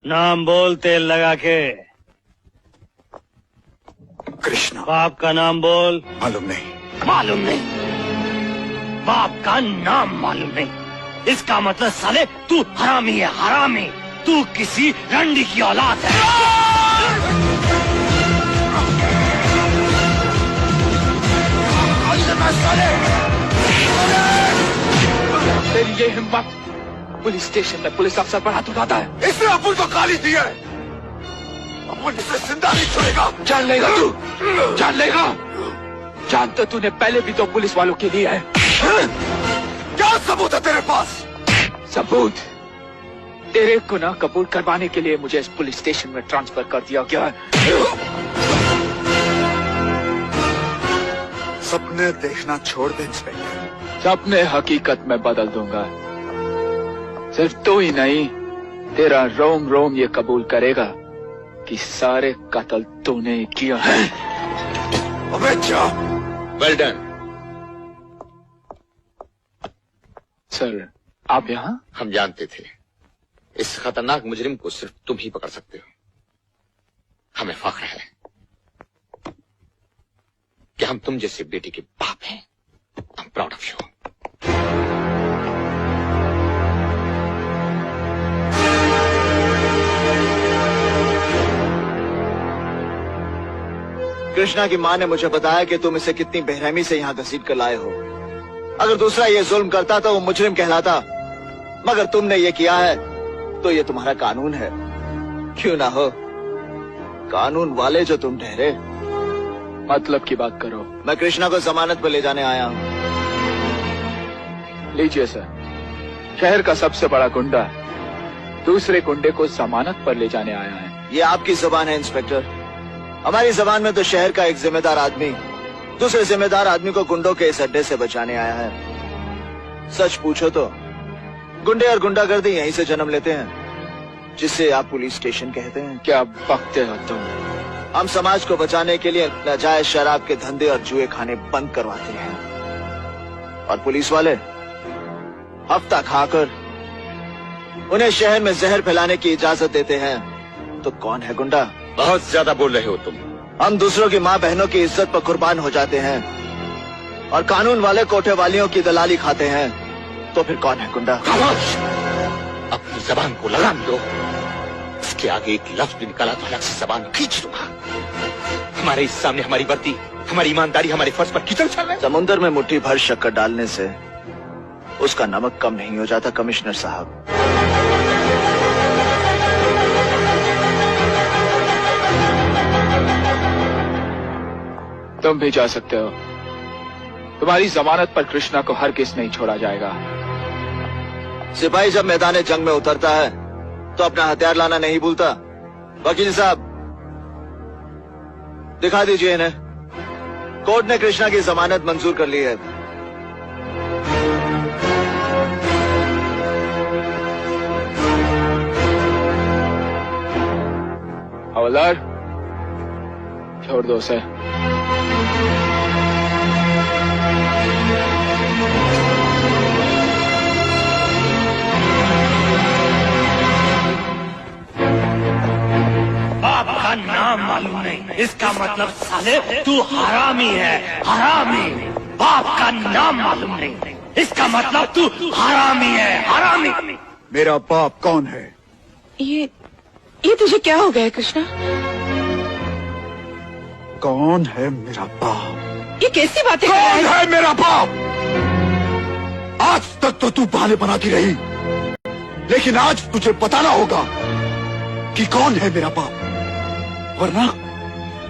नाम बोल तेल लगा के। कृष्णा। बाप का नाम बोल। मालूम नहीं। मालूम नहीं? बाप का नाम मालूम नहीं? इसका मतलब साले तू हरामी है, हरामी। तू किसी रंडी की औलाद है। तेरी ये हिम्मत पुलिस स्टेशन में पुलिस अफसर पर हाथ उठाता है। इसने अपुन को गाली दी है। अपुन इसे जिंदा नहीं छोड़ेगा। जान लेगा तू, जान लेगा। जान तो तूने पहले भी तो पुलिस वालों के लिए है। क्या सबूत है तेरे पास? सबूत? तेरे गुनाह कबूल करवाने के लिए मुझे इस पुलिस स्टेशन में ट्रांसफर कर दिया गया है। सपने देखना छोड़ दे इंस्पेक्टर। सपने हकीकत में बदल दूंगा। सिर्फ तू ही नहीं, तेरा रोम रोम ये कबूल करेगा कि सारे कत्ल तूने किया है। अबे जा। Well done. सर, आप यहाँ? हम जानते थे इस खतरनाक मुजरिम को सिर्फ तुम ही पकड़ सकते हो। हमें फख्र है कि हम तुम जैसे बेटे के बाप हैं। I am proud of you. Krishna की मां ने मुझे बताया कि तुम इसे कितनी बेरहमी से यहाँ घसीट कर लाए हो। अगर दूसरा ये जुल्म करता तो वो मुजरिम कहलाता, मगर तुमने ये किया है तो ये तुम्हारा कानून है। क्यों ना हो, कानून वाले जो तुम ठहरे। मतलब की बात करो। मैं कृष्णा को जमानत पर ले जाने आया हूँ। लीजिए सर, शहर का सबसे बड़ा गुंडा दूसरे गुंडे को जमानत पर ले जाने आया है। ये आपकी जुबान है इंस्पेक्टर। हमारी जबान में तो शहर का एक जिम्मेदार आदमी दूसरे जिम्मेदार आदमी को गुंडों के इस अड्डे से बचाने आया है। सच पूछो तो गुंडे और गुंडागर्दी यहीं से जन्म लेते हैं, जिसे आप पुलिस स्टेशन कहते हैं। क्या बकते हो तुम? हम समाज को बचाने के लिए नाजायज शराब के धंधे और जुए खाने बंद करवाते हैं, और पुलिस वाले हफ्ता खाकर उन्हें शहर में जहर फैलाने की इजाजत देते हैं। तो कौन है गुंडा? बहुत ज्यादा बोल रहे हो तुम। हम दूसरों की माँ बहनों की इज्जत पर कुर्बान हो जाते हैं, और कानून वाले कोठे वालियों की दलाली खाते हैं। तो फिर कौन है गुंडा? खामोश! अपनी जबान को लगाम दो। इसके आगे एक लफ्ज भी निकाला तो अलग से जबान खींच दूंगा। हमारे सामने हमारी वर्दी, हमारी ईमानदारी, हमारे फर्ज पर कीचड़ चल रहे। समुंदर में मुट्ठी भर शक्कर डालने से उसका नमक कम नहीं हो जाता कमिश्नर साहब। तुम भी जा सकते हो। तुम्हारी जमानत पर कृष्णा को हरगिज नहीं छोड़ा जाएगा। सिपाही जब मैदान जंग में उतरता है तो अपना हथियार लाना नहीं भूलता। वकील साहब, दिखा दीजिए इन्हें। कोर्ट ने कृष्णा की जमानत मंजूर कर ली है। हवलदार, छोड़ दो उसे। बाप का नाम मालूम नहीं, इसका मतलब साले तू हरामी है, हरामी। बाप का नाम मालूम नहीं, इसका मतलब तू हरामी है, हरामी। मेरा बाप कौन है? ये तुझे क्या हो गया कृष्णा? कौन है मेरा बाप? ये कैसी बातें कर रहा कौन है? है मेरा बाप? आज तक तो तू बहाने बनाती रही, लेकिन आज तुझे बताना होगा कि कौन है मेरा बाप, वरना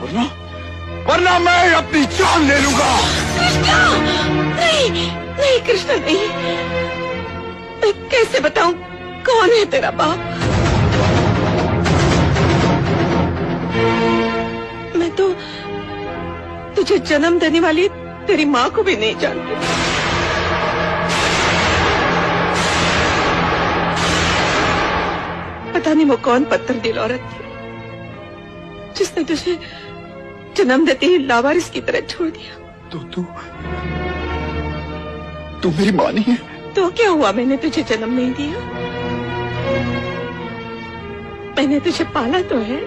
वरना वरना मैं अपनी जान ले लूंगा। कृष्णा! नहीं, नहीं कृष्णा नहीं। मैं कैसे बताऊं कौन है तेरा बाप? मैं तो तुझे जन्म देने वाली तेरी माँ को भी नहीं जानती। पता नहीं वो कौन पत्थर दिल औरत थी जिसने तुझे जन्म देते ही लावारिस की तरह छोड़ दिया। तू मेरी माँ नहीं है? तो क्या हुआ, मैंने तुझे जन्म नहीं दिया? मैंने तुझे पाला तो है,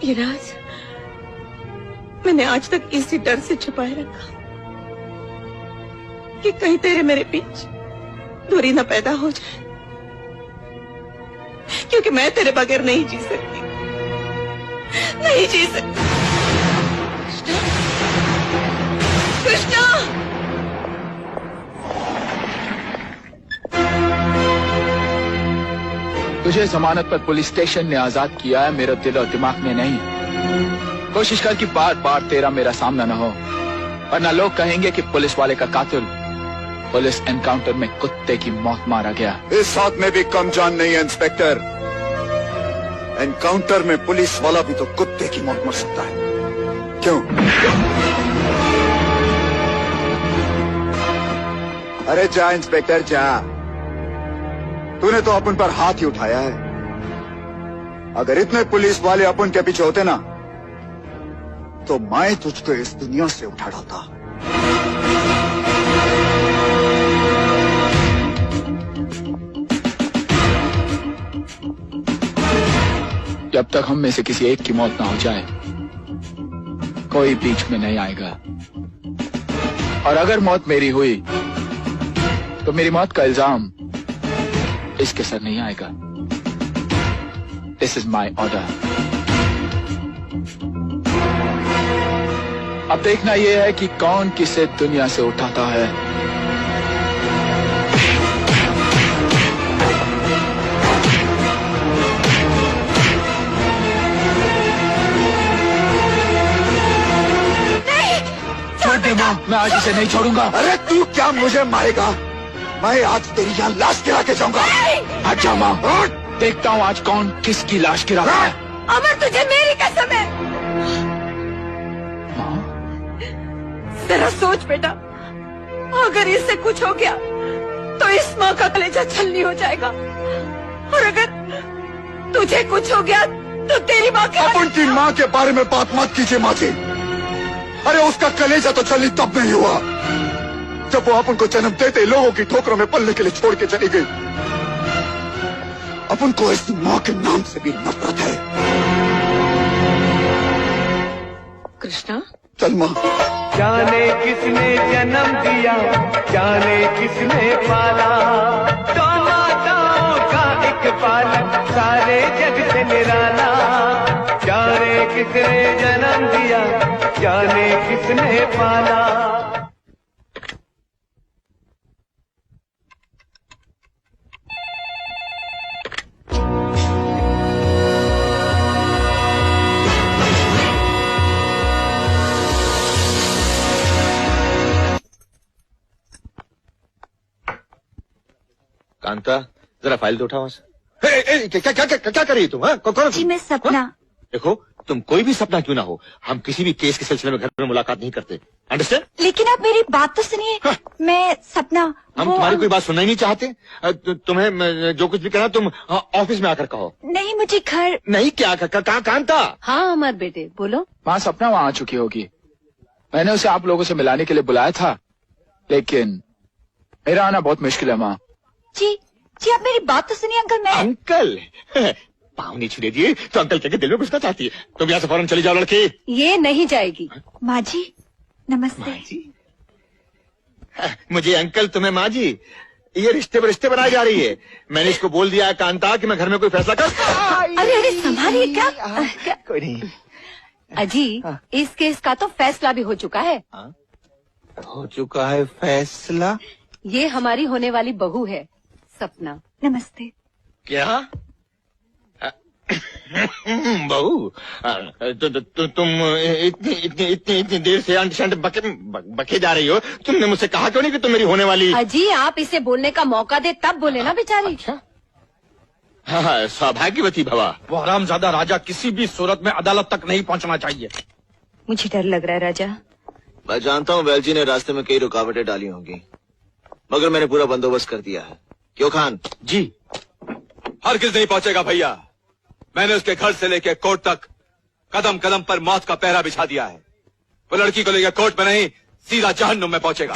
ये राज मैंने आज तक इसी डर से छुपाए रखा कि कहीं तेरे मेरे बीच दूरी न पैदा हो जाए, क्योंकि मैं तेरे बगैर नहीं जी सकती, नहीं जी सकती। कृष्णा, तुझे जमानत पर पुलिस स्टेशन ने आजाद किया है, मेरे दिल और दिमाग ने नहीं। कोशिश कर कि बार बार तेरा मेरा सामना न हो, वरना लोग कहेंगे कि पुलिस वाले का कातिल पुलिस एनकाउंटर में कुत्ते की मौत मारा गया। इस हाथ में भी कम जान नहीं है इंस्पेक्टर। एनकाउंटर में पुलिस वाला भी तो कुत्ते की मौत मर सकता है। क्यों? अरे जा इंस्पेक्टर जा, तूने तो अपन पर हाथ ही उठाया है। अगर इतने पुलिस वाले अपन के पीछे होते ना, तो मैं तुझको इस दुनिया से उठा डालता। जब तक हम में से किसी एक की मौत ना हो जाए, कोई बीच में नहीं आएगा। और अगर मौत मेरी हुई, तो मेरी मौत का इल्जाम इसके सर नहीं आएगा। This is my order. अब देखना यह है कि कौन किसे दुनिया से उठाता है। छोड़ दे माँ, मैं आज इसे नहीं छोड़ूंगा। अरे तू क्या मुझे मारेगा? मैं आज तेरी यहाँ लाश गिरा के जाऊंगा। हट जा माँ, देखता हूँ आज कौन किसकी लाश गिराता है। अमर, तुझे मेरी कसम है। जरा सोच बेटा, अगर इससे कुछ हो गया तो इस माँ का कलेजा छलनी हो जाएगा, और अगर तुझे कुछ हो गया तो तेरी माँ के अपन की माँ के बारे में बात मत कीजिए माँ जी। अरे उसका कलेजा तो छलनी तब नहीं हुआ जब वो अपन को जन्म देते लोगों की ठोकरों में पलने के लिए छोड़ के चली गई। अपन को इस माँ के नाम से भी नफरत है। कृष्णा, चल माँ। जाने किसने जन्म दिया, जाने किसने पाला, तो माताओं का एक पालक सारे जग से निराला। जाने किसने जन्म दिया, जाने किसने पाला। कांता, जरा फाइल तो उठा वहां से। क्या कर रही है तुम? कौन? जी मैं सपना। देखो, तुम कोई भी सपना क्यों ना हो, हम किसी भी केस के सिलसिले में घर में मुलाकात नहीं करते। अंडरस्टैंड? लेकिन आप मेरी बात तो सुनिए। हाँ। मैं सपना, हम तुम्हारी कोई बात सुनना ही नहीं चाहते। तुम्हें जो कुछ भी कहना तुम ऑफिस में आकर कहो। नहीं, मुझे घर। नहीं, क्या कांता? हाँ अमर बेटे, बोलो। माँ सपना वहाँ आ चुकी होगी। मैंने उसे आप लोगों से मिलाने के लिए बुलाया था, लेकिन मेरा आना बहुत मुश्किल है माँ। जी जी, आप मेरी बात तो सुनिए अंकल। मैं अंकल? पाँव नहीं छूने दिए तो अंकल के दिल में घुसना चाहती है। तुम यहाँ से फौरन चली जाओ लड़की। ये नहीं जाएगी। माँ जी नमस्ते। माँ जी? मुझे अंकल, तुम्हें माँ जी? ये रिश्ते पर रिश्ते बनाई जा रही है। मैंने इसको बोल दिया है कांता कि मैं घर में कोई फैसला कर। अरे संभालिए। क्या कोई नहीं। अजी, इस केस का तो फैसला भी हो चुका है। हो चुका है फैसला? ये हमारी होने वाली बहू है सपना। नमस्ते। क्या? बहू, तुम इतनी देर से अंट बके जा रही हो। तुमने मुझसे कहा क्यों नहीं कि तुम मेरी होने वाली? अजी, आप इसे बोलने का मौका दे तब बोले ना बेचारी। अच्छा? हाँ, सौभाग्यवती भवा। वो हरामजादा राजा किसी भी सूरत में अदालत तक नहीं पहुंचना चाहिए। मुझे डर लग रहा है राजा। मैं जानता हूँ वेलजी ने रास्ते में कई रुकावटें डाली होंगी, मगर मैंने पूरा बंदोबस्त कर दिया है। क्यों खान? जी। हरगिज नहीं पहुंचेगा भैया। मैंने उसके घर से लेकर कोर्ट तक कदम कदम पर मौत का पहरा बिछा दिया है। वो लड़की को लेकर कोर्ट में नहीं, सीधा जहन्नुम में पहुंचेगा।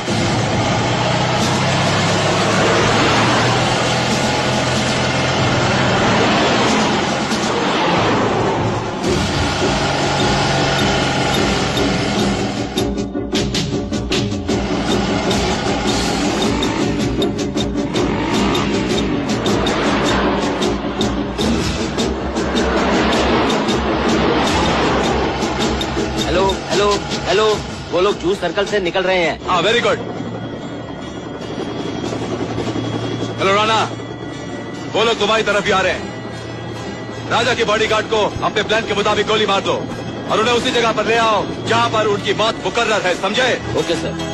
वो लोग जूस सर्कल से निकल रहे हैं। हाँ, वेरी गुड। हेलो राणा, वो लोग तुम्हारी तरफ ही आ रहे हैं। राजा के बॉडीगार्ड को अपने प्लान के मुताबिक गोली मार दो और उन्हें उसी जगह पर ले आओ जहां पर उनकी मौत मुकर्रर है, समझे? Okay sir.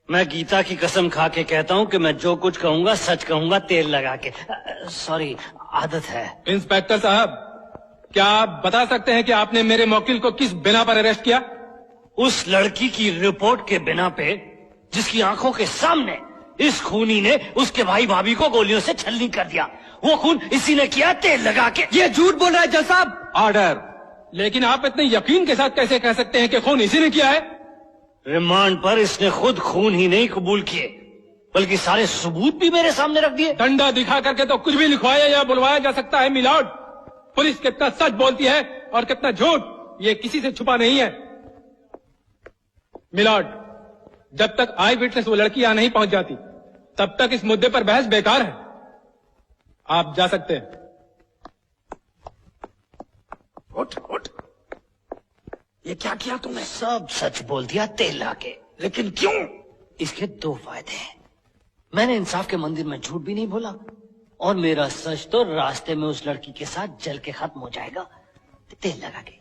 मैं गीता की कसम खा के कहता हूँ कि मैं जो कुछ कहूंगा सच कहूंगा, तेल लगा के। सॉरी, आदत है। इंस्पेक्टर साहब, क्या आप बता सकते हैं कि आपने मेरे मौकिल को किस बिना पर अरेस्ट किया? उस लड़की की रिपोर्ट के बिना पे, जिसकी आंखों के सामने इस खूनी ने उसके भाई भाभी को गोलियों से छलनी कर दिया। वो खून इसी ने किया, तेल लगा के। ये झूठ बोल रहा है जज साहब। ऑर्डर। लेकिन आप इतने यकीन के साथ कैसे कह सकते हैं कि खून इसी ने किया है? रिमांड पर इसने खुद खून ही नहीं कबूल किए, बल्कि सारे सबूत भी मेरे सामने रख दिए। डंडा दिखा करके तो कुछ भी लिखवाया या बुलवाया जा सकता है मिलॉर्ड। पुलिस कितना सच बोलती है और कितना झूठ, ये किसी से छुपा नहीं है। मिलॉर्ड, जब तक आई विटनेस वो लड़की यहां नहीं पहुंच जाती, तब तक इस मुद्दे पर बहस बेकार है। आप जा सकते हैं। उठ उठ। ये क्या किया तूने? सब सच बोल दिया, तेल लाके। लेकिन क्यों? इसके दो फायदे हैं। मैंने इंसाफ के मंदिर में झूठ भी नहीं बोला, और मेरा सच तो रास्ते में उस लड़की के साथ जल के खत्म हो जाएगा, तेल लगा के।